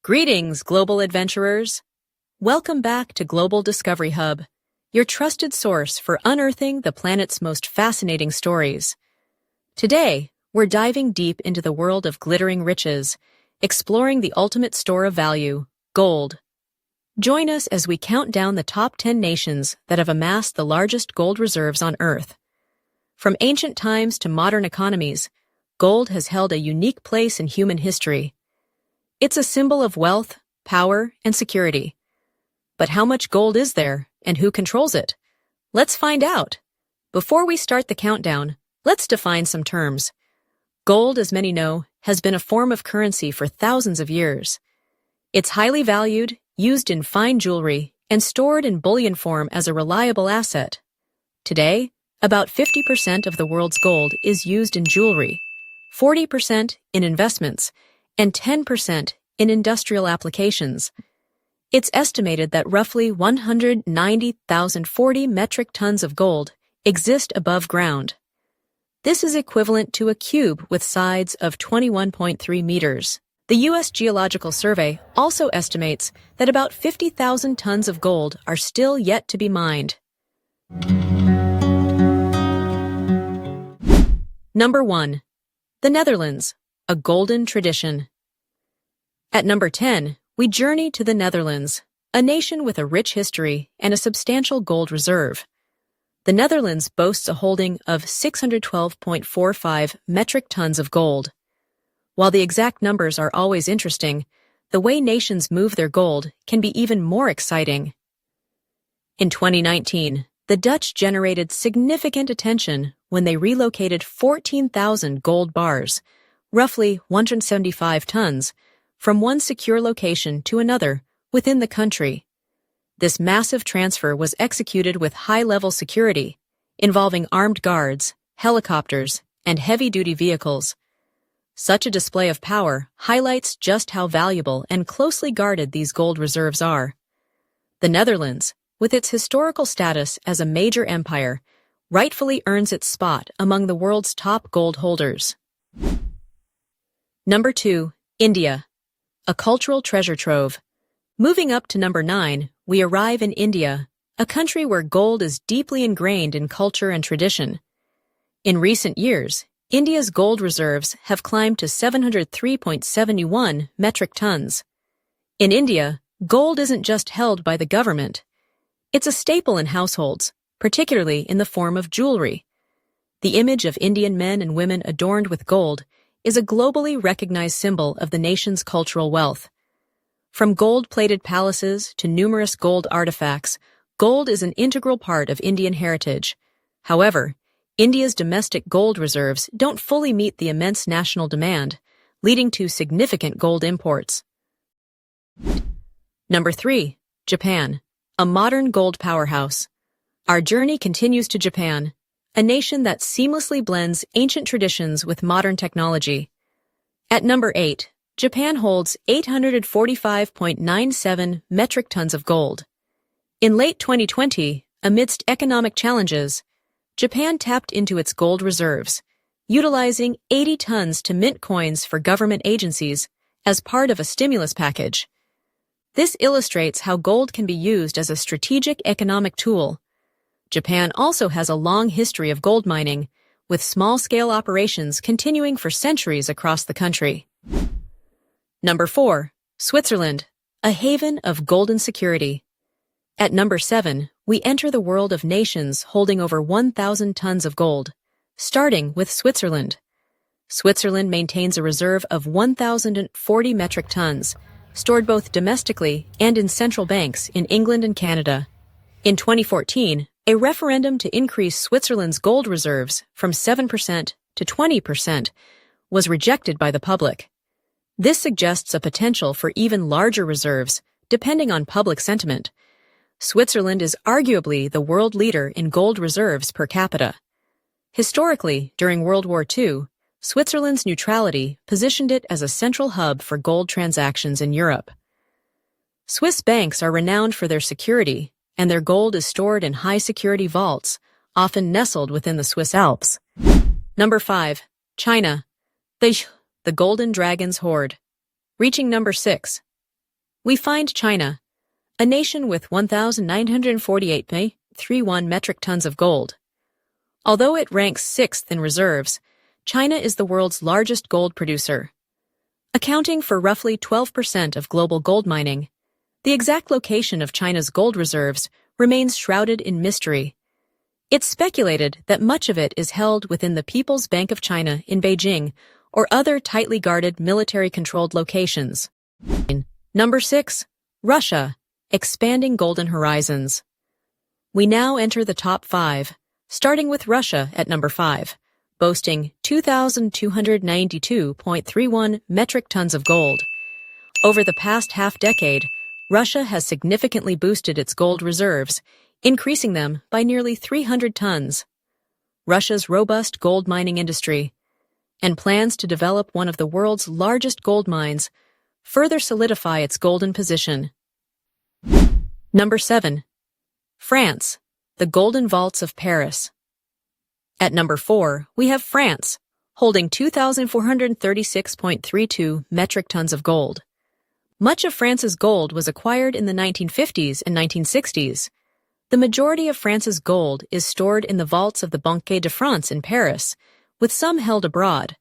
Greetings, global adventurers! Welcome back to Global Discovery Hub, your trusted source for unearthing the planet's most fascinating stories. Today, we're diving deep into the world of glittering riches, exploring the ultimate store of value, gold. Join us as we count down the top 10 nations that have amassed the largest gold reserves on Earth. From ancient times to modern economies, gold has held a unique place in human history. It's a symbol of wealth, power, and security. But how much gold is there, and who controls it? Let's find out. Before we start the countdown, let's define some terms. Gold, as many know, has been a form of currency for thousands of years. It's highly valued, used in fine jewelry, and stored in bullion form as a reliable asset. Today, about 50% of the world's gold is used in jewelry, 40% in investments, and 10% in industrial applications. It's estimated that roughly 190,040 metric tons of gold exist above ground. This is equivalent to a cube with sides of 21.3 meters. The U.S. Geological Survey also estimates that about 50,000 tons of gold are still yet to be mined. Number 1. The Netherlands, a golden tradition. At number 10, we journey to the Netherlands, a nation with a rich history and a substantial gold reserve. The Netherlands boasts a holding of 612.45 metric tons of gold. While the exact numbers are always interesting, the way nations move their gold can be even more exciting. In 2019, the Dutch generated significant attention when they relocated 14,000 gold bars, roughly 175 tons, from one secure location to another within the country. This massive transfer was executed with high-level security, involving armed guards, helicopters, and heavy-duty vehicles. Such a display of power highlights just how valuable and closely guarded these gold reserves are. The Netherlands, with its historical status as a major empire, rightfully earns its spot among the world's top gold holders. Number 2. India, a cultural treasure trove. Moving up to number 9, we arrive in India, a country where gold is deeply ingrained in culture and tradition. In recent years, India's gold reserves have climbed to 703.71 metric tons. In India, gold isn't just held by the government. It's a staple in households, particularly in the form of jewelry. The image of Indian men and women adorned with gold is a globally recognized symbol of the nation's cultural wealth. From gold-plated palaces to numerous gold artifacts, gold is an integral part of Indian heritage. However, India's domestic gold reserves don't fully meet the immense national demand, leading to significant gold imports. Number 3. Japan, a modern gold powerhouse. Our journey continues to Japan, a nation that seamlessly blends ancient traditions with modern technology. At number 8, Japan holds 845.97 metric tons of gold. In late 2020, amidst economic challenges, Japan tapped into its gold reserves, utilizing 80 tons to mint coins for government agencies as part of a stimulus package. This illustrates how gold can be used as a strategic economic tool. Japan also has a long history of gold mining, with small-scale operations continuing for centuries across the country. Number 4. Switzerland, a haven of golden security. At number 7, we enter the world of nations holding over 1,000 tons of gold, starting with Switzerland. Switzerland maintains a reserve of 1,040 metric tons, stored both domestically and in central banks in England and Canada. In 2014, a referendum to increase Switzerland's gold reserves from 7% to 20% was rejected by the public. This suggests a potential for even larger reserves, depending on public sentiment. Switzerland is arguably the world leader in gold reserves per capita. Historically, during World War II, Switzerland's neutrality positioned it as a central hub for gold transactions in Europe. Swiss banks are renowned for their security, and their gold is stored in high-security vaults, often nestled within the Swiss Alps. Number 5. China, the Golden Dragon's Hoard. Reaching number 6. we find China, a nation with 1,948.31 metric tons of gold. Although it ranks sixth in reserves, China is the world's largest gold producer. Accounting for roughly 12% of global gold mining, the exact location of China's gold reserves remains shrouded in mystery. It's speculated that much of it is held within the People's Bank of China in Beijing or other tightly guarded military-controlled locations. Number 6. Russia, expanding golden horizons. We now enter the top 5, starting with Russia at number 5, boasting 2,292.31 metric tons of gold. Over the past half-decade, Russia has significantly boosted its gold reserves, increasing them by nearly 300 tons. Russia's robust gold mining industry and plans to develop one of the world's largest gold mines further solidify its golden position. Number 7. France, the Golden Vaults of Paris. At number 4, we have France, holding 2,436.32 metric tons of gold. Much of France's gold was acquired in the 1950s and 1960s. The majority of France's gold is stored in the vaults of the Banque de France in Paris, with some held abroad.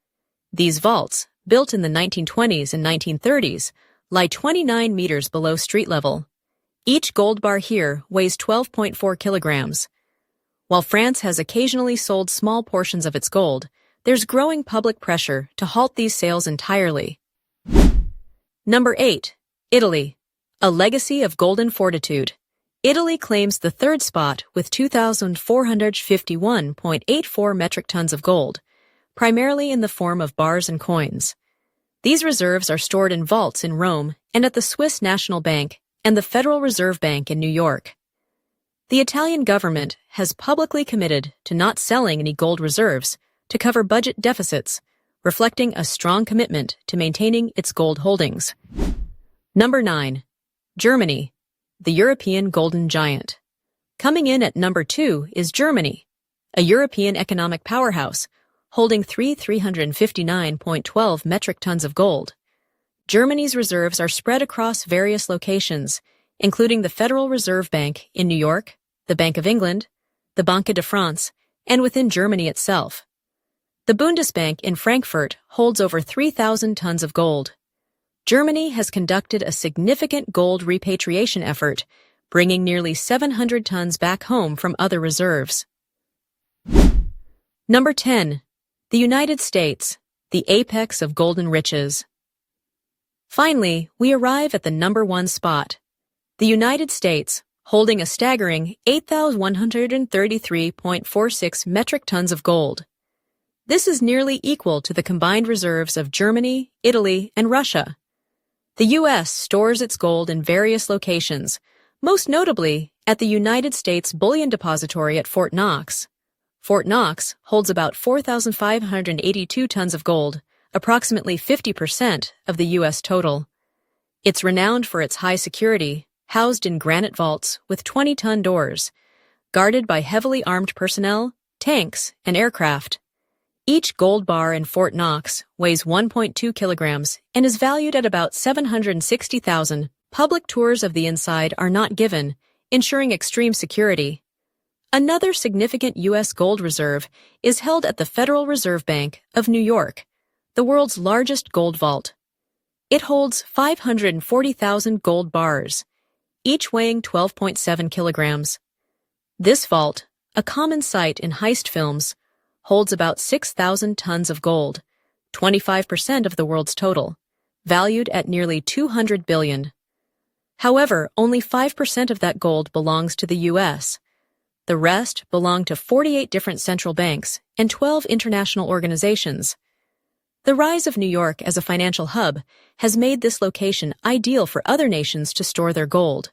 These vaults, built in the 1920s and 1930s, lie 29 meters below street level. Each gold bar here weighs 12.4 kilograms. While France has occasionally sold small portions of its gold, there's growing public pressure to halt these sales entirely. Number 8. Italy, a legacy of golden fortitude. Italy claims the third spot with 2,451.84 metric tons of gold, primarily in the form of bars and coins. These reserves are stored in vaults in Rome and at the Swiss National Bank and the Federal Reserve Bank in New York. The Italian government has publicly committed to not selling any gold reserves to cover budget deficits, reflecting a strong commitment to maintaining its gold holdings. Number 9. Germany, the European golden giant. Coming in at number 2 is Germany, a European economic powerhouse, holding 359.12 metric tons of gold. Germany's reserves are spread across various locations, including the Federal Reserve Bank in New York, the Bank of England, the Banque de France, and within Germany itself. The Bundesbank in Frankfurt holds over 3,000 tons of gold. Germany has conducted a significant gold repatriation effort, bringing nearly 700 tons back home from other reserves. Number 10. The United States, the apex of golden riches. Finally, we arrive at the number 1 spot. The United States, holding a staggering 8,133.46 metric tons of gold. This is nearly equal to the combined reserves of Germany, Italy, and Russia. The U.S. stores its gold in various locations, most notably at the United States Bullion Depository at Fort Knox. Fort Knox holds about 4,582 tons of gold, approximately 50% of the U.S. total. It's renowned for its high security, housed in granite vaults with 20-ton doors, guarded by heavily armed personnel, tanks, and aircraft. Each gold bar in Fort Knox weighs 1.2 kilograms and is valued at about $760,000. Public tours of the inside are not given, ensuring extreme security. Another significant U.S. gold reserve is held at the Federal Reserve Bank of New York, the world's largest gold vault. It holds 540,000 gold bars, each weighing 12.7 kilograms. This vault, a common sight in heist films, holds about 6,000 tons of gold, 25% of the world's total, valued at nearly $200 billion. However, only 5% of that gold belongs to the U.S. The rest belong to 48 different central banks and 12 international organizations. The rise of New York as a financial hub has made this location ideal for other nations to store their gold.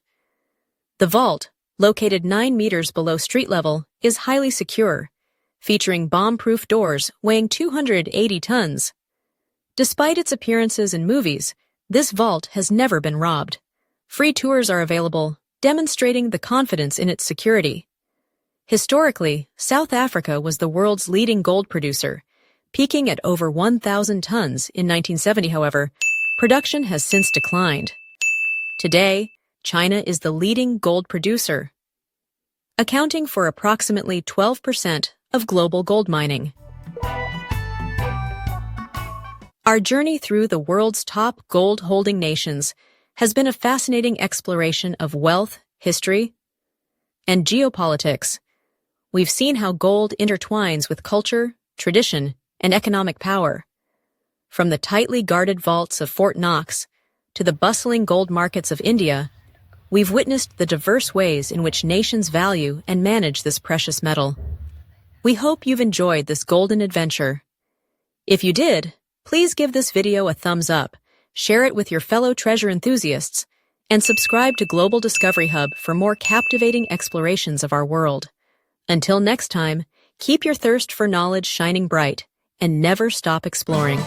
The vault, located 9 meters below street level, is highly secure, featuring bomb-proof doors weighing 280 tons. Despite its appearances in movies, this vault has never been robbed. Free tours are available, demonstrating the confidence in its security. Historically, South Africa was the world's leading gold producer, peaking at over 1,000 tons in 1970. However, production has since declined. Today, China is the leading gold producer, accounting for approximately 12% of global gold mining. Our journey through the world's top gold-holding nations has been a fascinating exploration of wealth, history, and geopolitics. We've seen how gold intertwines with culture, tradition, and economic power. From the tightly guarded vaults of Fort Knox to the bustling gold markets of India, we've witnessed the diverse ways in which nations value and manage this precious metal. We hope you've enjoyed this golden adventure. If you did, please give this video a thumbs up, share it with your fellow treasure enthusiasts, and subscribe to Global Discovery Hub for more captivating explorations of our world. Until next time, keep your thirst for knowledge shining bright and never stop exploring.